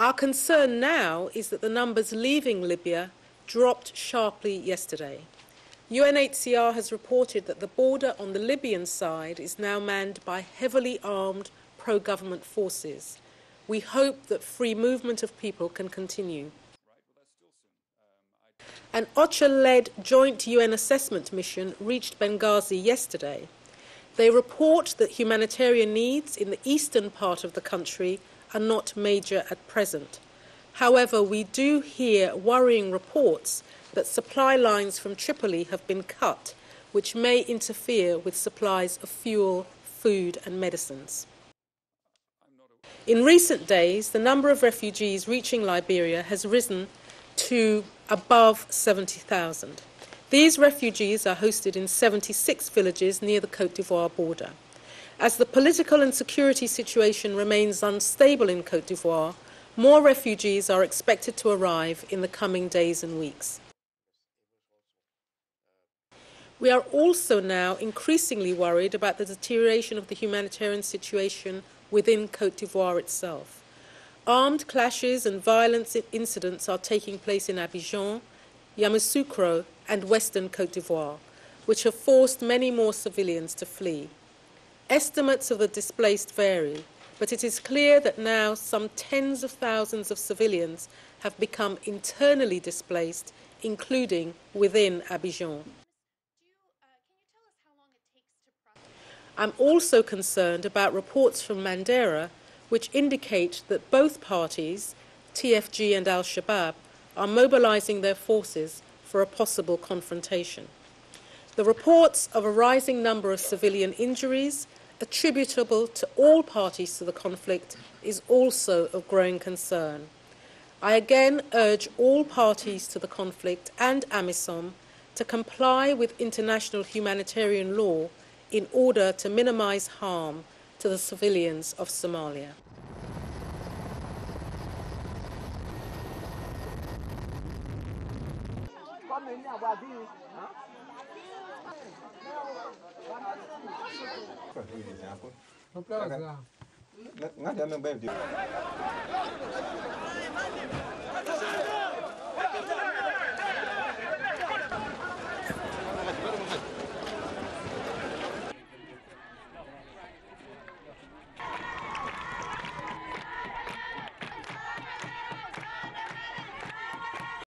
Our concern now is that the numbers leaving Libya dropped sharply yesterday. UNHCR has reported that the border on the Libyan side is now manned by heavily armed pro-government forces. We hope that free movement of people can continue. An OCHA-led joint UN assessment mission reached Benghazi yesterday. They report that humanitarian needs in the eastern part of the country are not major at present. However, we do hear worrying reports that supply lines from Tripoli have been cut, which may interfere with supplies of fuel, food and medicines. In recent days, the number of refugees reaching Liberia has risen to above 70,000. These refugees are hosted in 76 villages near the Côte d'Ivoire border. As the political and security situation remains unstable in Côte d'Ivoire, more refugees are expected to arrive in the coming days and weeks. We are also now increasingly worried about the deterioration of the humanitarian situation within Côte d'Ivoire itself. Armed clashes and violent incidents are taking place in Abidjan, Yamoussoukro and western Côte d'Ivoire, which have forced many more civilians to flee. Estimates of the displaced vary, but it is clear that now some tens of thousands of civilians have become internally displaced, including within Abidjan. I'm also concerned about reports from Mandera which indicate that both parties, TFG and Al-Shabaab, are mobilizing their forces for a possible confrontation. The reports of a rising number of civilian injuries attributable to all parties to the conflict is also of growing concern. I again urge all parties to the conflict and AMISOM to comply with international humanitarian law in order to minimize harm to the civilians of Somalia.